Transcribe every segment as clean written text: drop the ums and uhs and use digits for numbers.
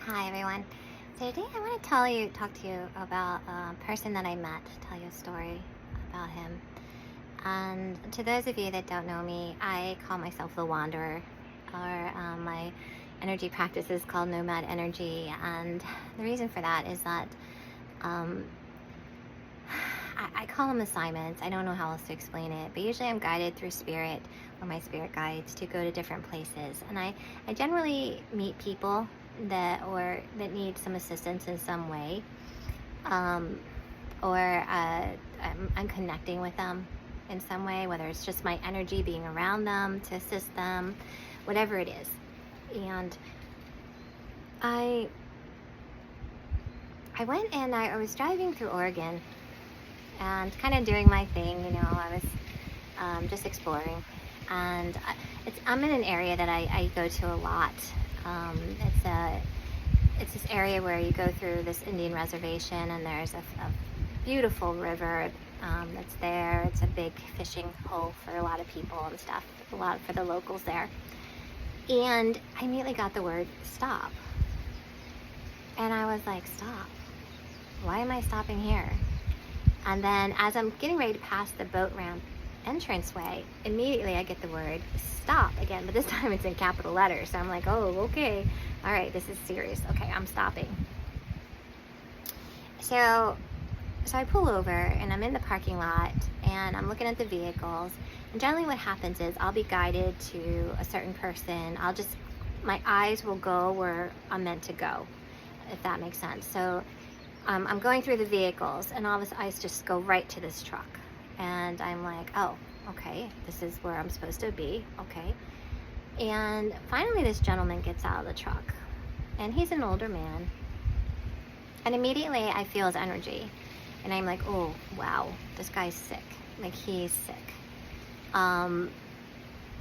Hi everyone. So today I want to talk to you about a person that I met, tell you a story about him. And to those of you that don't know me, I call myself the Wanderer, or my energy practice is called Nomad Energy. And the reason for that is that um, I call them assignments. I don't know how else to explain it, but usually I'm guided through spirit or my spirit guides to go to different places. And I generally meet people that need some assistance in some way, or I'm connecting with them in some way, whether it's just my energy being around them to assist them, whatever it is. And I went and I was driving through Oregon and kind of doing my thing, I was just exploring. And I'm in an area that I go to a lot. It's this area where you go through this Indian reservation, and there's a beautiful river that's there. It's a big fishing hole for a lot of people and stuff, a lot for the locals there. And I immediately got the word stop. And I was like, stop? Why am I stopping here? And then as I'm getting ready to pass the boat ramp entranceway, immediately I get the word stop again, but this time it's in capital letters. So I'm like, oh, okay, all right, this is serious. Okay, I'm stopping. So I pull over and I'm in the parking lot and I'm looking at the vehicles, and generally what happens is I'll be guided to a certain person. My eyes will go where I'm meant to go, if that makes sense. So I'm going through the vehicles and all this eyes just go right to this truck. And I'm like, oh, okay, this is where I'm supposed to be, okay. And finally this gentleman gets out of the truck, and he's an older man. And immediately I feel his energy. And I'm like, oh, wow, this guy's sick. Like, he's sick. And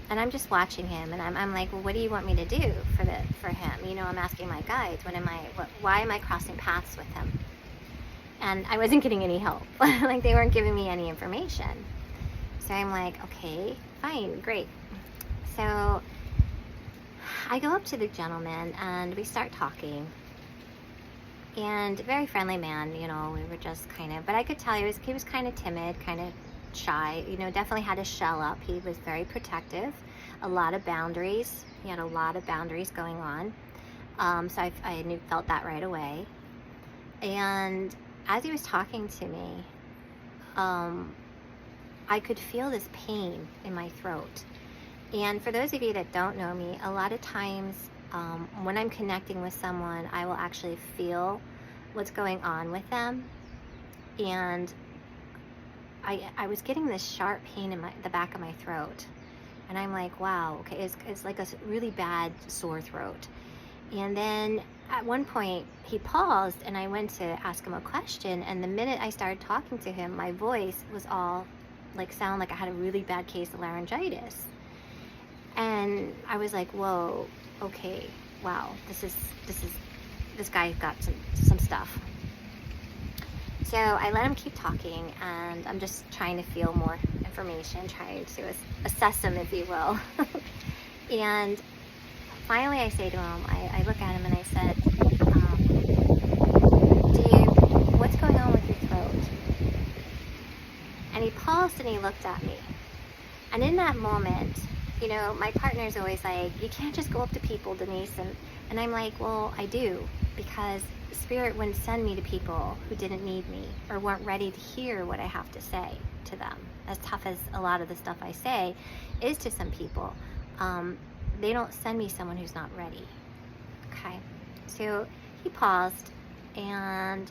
I'm just watching him, and I'm like, well, what do you want me to do for him? I'm asking my guides, why am I crossing paths with him? And I wasn't getting any help. Like, they weren't giving me any information. So I'm like, okay, fine, great. So I go up to the gentleman and we start talking. And very friendly man, we were just but I could tell he was kind of timid, kind of shy, definitely had his shell up. He was very protective, a lot of boundaries. He had a lot of boundaries going on. So I felt that right away. And as he was talking to me, I could feel this pain in my throat. And for those of you that don't know me, a lot of times when I'm connecting with someone, I will actually feel what's going on with them. And I was getting this sharp pain in the back of my throat. And I'm like, wow, okay, it's like a really bad sore throat. And then at one point he paused, and I went to ask him a question, and the minute I started talking to him, my voice was all sound like I had a really bad case of laryngitis. And I was like, whoa, okay, wow, this guy's got some stuff. So I let him keep talking, and I'm just trying to feel more information, trying to assess him, if you will. And finally I say to him, I look at him and I said, what's going on with your throat? And he paused and he looked at me. And in that moment, my partner's always like, you can't just go up to people, Denise. And I'm like, well, I do, because Spirit wouldn't send me to people who didn't need me or weren't ready to hear what I have to say to them. As tough as a lot of the stuff I say is to some people, they don't send me someone who's not ready. Okay, so he paused, and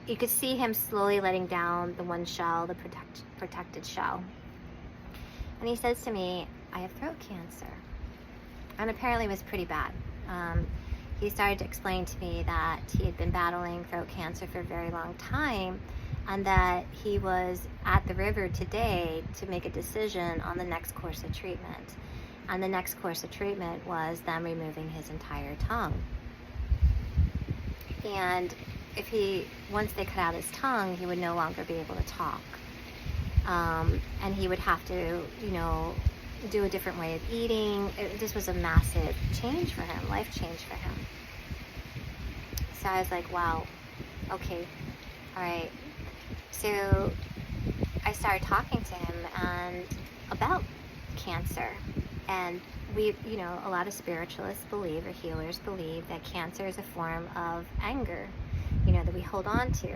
you could see him slowly letting down the one shell, the protected shell. And he says to me, I have throat cancer. And apparently it was pretty bad. He started to explain to me that he had been battling throat cancer for a very long time, and that he was at the river today to make a decision on the next course of treatment. And the next course of treatment was them removing his entire tongue. And once they cut out his tongue, he would no longer be able to talk. And he would have to, do a different way of eating. This was a massive change for him, life change for him. So I was like, wow, okay, all right. So I started talking to him and about cancer. And we, a lot of spiritualists believe, or healers believe, that cancer is a form of anger, that we hold on to.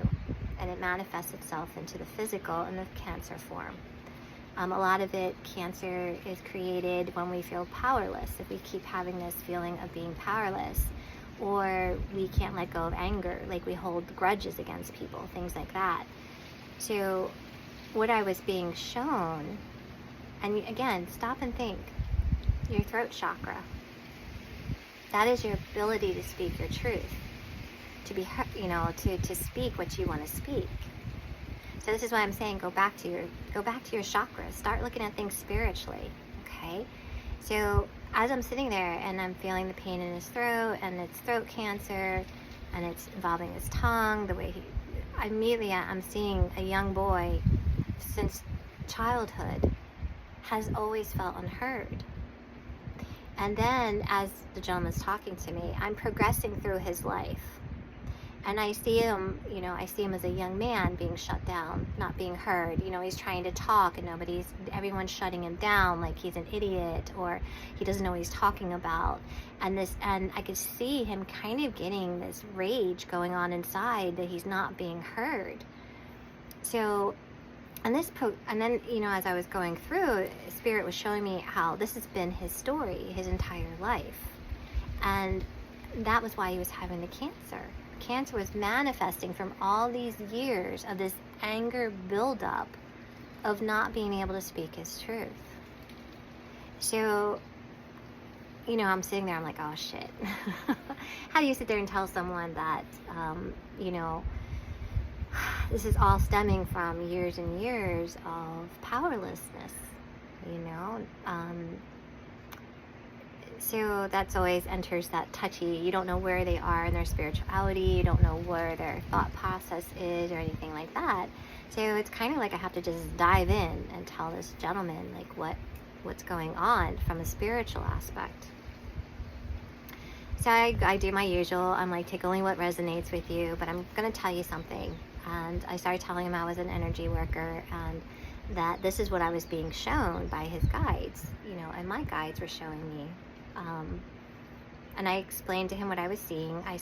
And it manifests itself into the physical in the cancer form. A lot of it, cancer is created when we feel powerless. If we keep having this feeling of being powerless, or we can't let go of anger, like we hold grudges against people, things like that. So what I was being shown, and again, stop and think, your throat chakra, that is your ability to speak your truth, to be, to speak what you want to speak. So this is why I'm saying go back to your chakras. Start looking at things spiritually, okay? So as I'm sitting there and I'm feeling the pain in his throat, and it's throat cancer, and it's involving his tongue, the way immediately I'm seeing a young boy since childhood has always felt unheard. And then as the gentleman's talking to me, I'm progressing through his life. And I see him, as a young man being shut down, not being heard. He's trying to talk and everyone's shutting him down like he's an idiot, or he doesn't know what he's talking about. And I could see him kind of getting this rage going on inside that he's not being heard. So, and then, as I was going through, Spirit was showing me how this has been his story, his entire life. And that was why he was having the cancer. Cancer was manifesting from all these years of this anger buildup of not being able to speak his truth. So, I'm sitting there, I'm like, oh shit. How do you sit there and tell someone that, this is all stemming from years and years of powerlessness, So that's always enters that touchy. You don't know where they are in their spirituality. You don't know where their thought process is or anything like that. So it's kind of like I have to just dive in and tell this gentleman like what's going on from a spiritual aspect. So I do my usual. I'm like, take only what resonates with you, but I'm going to tell you something. And I started telling him I was an energy worker, and that this is what I was being shown by his guides, and my guides were showing me. And I explained to him what I was seeing. I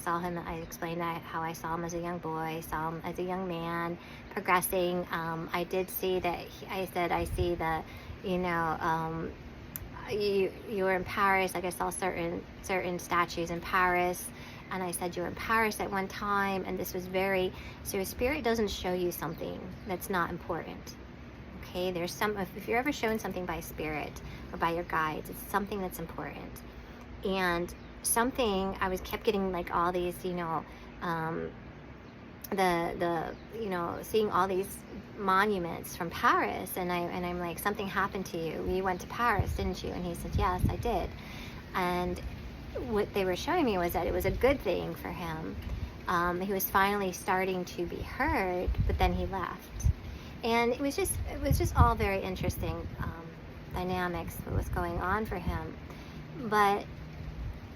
explained how I saw him as a young boy, saw him as a young man, progressing. I did see that, I see that, you were in Paris. Like I saw certain statues in Paris. And I said, you were in Paris at one time. And this was so Spirit doesn't show you something that's not important. Okay, if you're ever shown something by Spirit or by your guides, it's something that's important. And I kept getting like all these, seeing all these monuments from Paris, and I'm like, something happened to you. You went to Paris, didn't you? And he said, yes, I did. And what they were showing me was that it was a good thing for him. He was finally starting to be heard, but then he left. And it was just all very interesting dynamics that was going on for him. But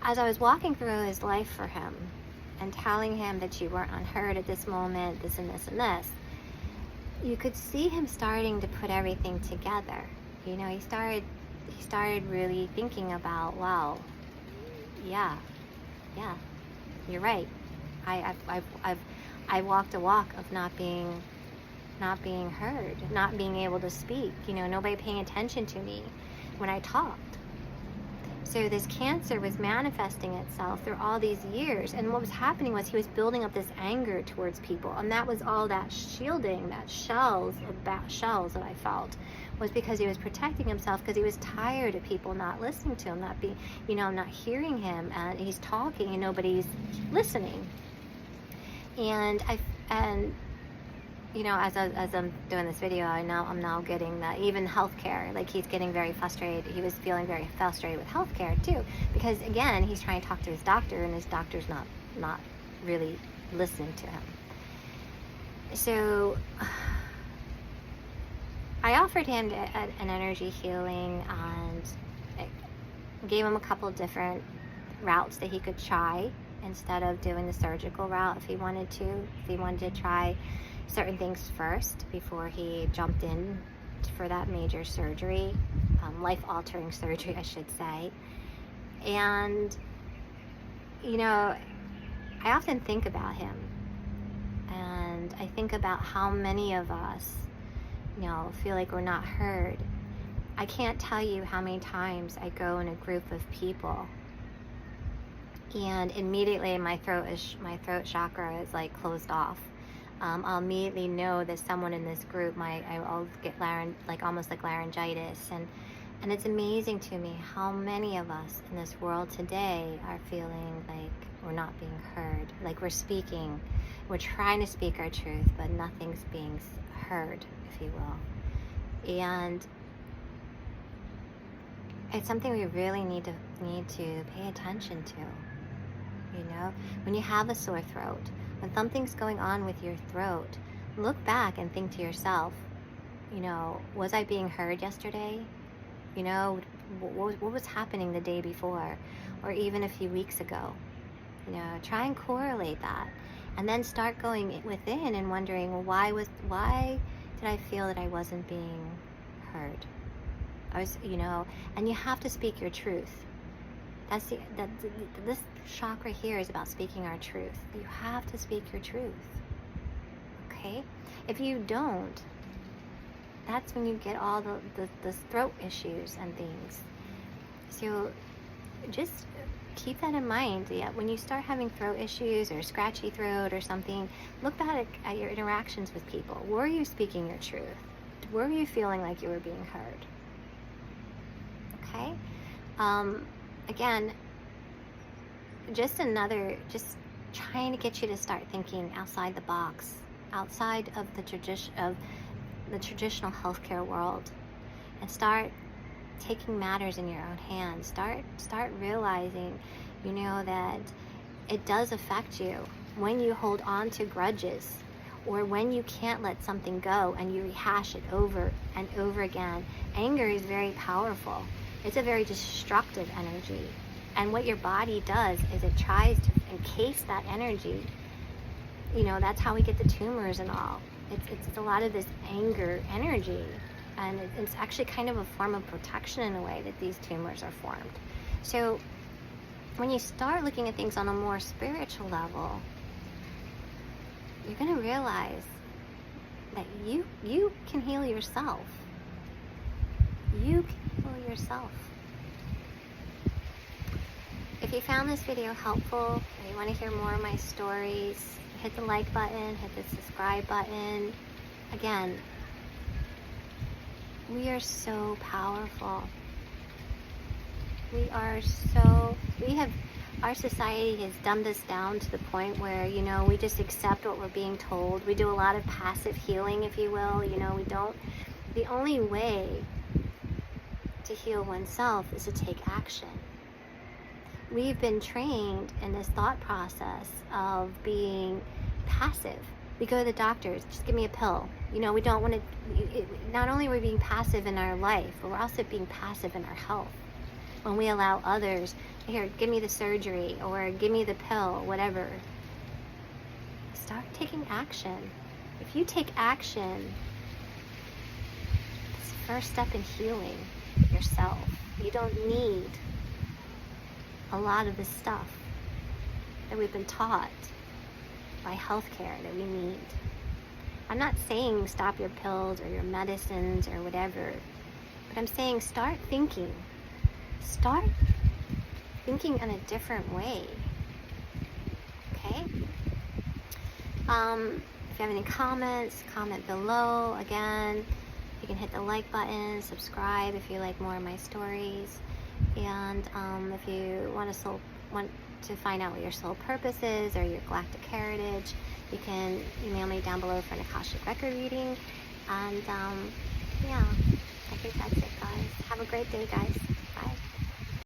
as I was walking through his life for him and telling him that you weren't unheard at this moment, this and this and this, you could see him starting to put everything together. He started really thinking about, wow, yeah, you're right. I walked a walk of not being heard, not being able to speak, nobody paying attention to me when I talked. So this cancer was manifesting itself through all these years, and what was happening was he was building up this anger towards people, and that was all that shielding, that shells that I felt, was because he was protecting himself, because he was tired of people not listening to him, not hearing him, and he's talking and nobody's listening. And as I'm doing this video, I'm now getting that even healthcare, like he's getting very frustrated. He was feeling very frustrated with healthcare too, because again, he's trying to talk to his doctor, and his doctor's not really listening to him. So I offered him an energy healing, and gave him a couple different routes that he could try instead of doing the surgical route if he wanted to try certain things first before he jumped in for that major surgery, life-altering surgery, I should say. And, you know, I often think about him, and I think about how many of us, you know, feel like we're not heard. I can't tell you how many times I go in a group of people and immediately my throat chakra is like closed off. I'll immediately know that someone in this group I'll get almost like laryngitis, and it's amazing to me how many of us in this world today are feeling like we're not being heard, like we're trying to speak our truth, but nothing's being heard, if you will. And it's something we really need to pay attention to. You know, when you have a sore throat, when something's going on with your throat, look back and think to yourself, you know, was I being heard yesterday? You know, what was happening the day before, or even a few weeks ago? You know, try and correlate that, and then start going within and wondering, well, why did I feel that I wasn't being heard? You know, and you have to speak your truth. This chakra here is about speaking our truth. You have to speak your truth. Okay? If you don't, that's when you get all the throat issues and things. So just keep that in mind. Yeah, when you start having throat issues or scratchy throat or something, look back at your interactions with people. Were you speaking your truth? Were you feeling like you were being heard? Okay? Again, just trying to get you to start thinking outside the box, outside of the traditional healthcare world, and start taking matters in your own hands. Start realizing, you know, that it does affect you when you hold on to grudges, or when you can't let something go and you rehash it over and over again. Anger is very powerful. It's a very destructive energy. And what your body does is it tries to encase that energy. You know, that's how we get the tumors and all. It's a lot of this anger energy. And it's actually kind of a form of protection in a way that these tumors are formed. So when you start looking at things on a more spiritual level, you're going to realize that you can heal yourself. You can heal yourself. If you found this video helpful and you want to hear more of my stories, hit the like button, hit the subscribe button. Again, we are so powerful. Our society has dumbed us down to the point where, you know, we just accept what we're being told. We do a lot of passive healing, if you will. You know, the only way to heal oneself is to take action. We've been trained in this thought process of being passive. We go to the doctors, just give me a pill. You know, we don't want to, not only are we being passive in our life, but we're also being passive in our health. When we allow others, here, give me the surgery, or give me the pill, whatever. Start taking action. If you take action, it's the first step in healing yourself. You don't need a lot of the stuff that we've been taught by healthcare that we need. I'm not saying stop your pills or your medicines or whatever, but I'm saying start thinking in a different way. Okay? If you have any comments, comment below. Again, you can hit the like button, subscribe if you like more of my stories. And if you want to find out what your soul purpose is or your galactic heritage, you can email me down below for an Akashic record reading. And yeah, I think that's it, guys. Have a great day, guys.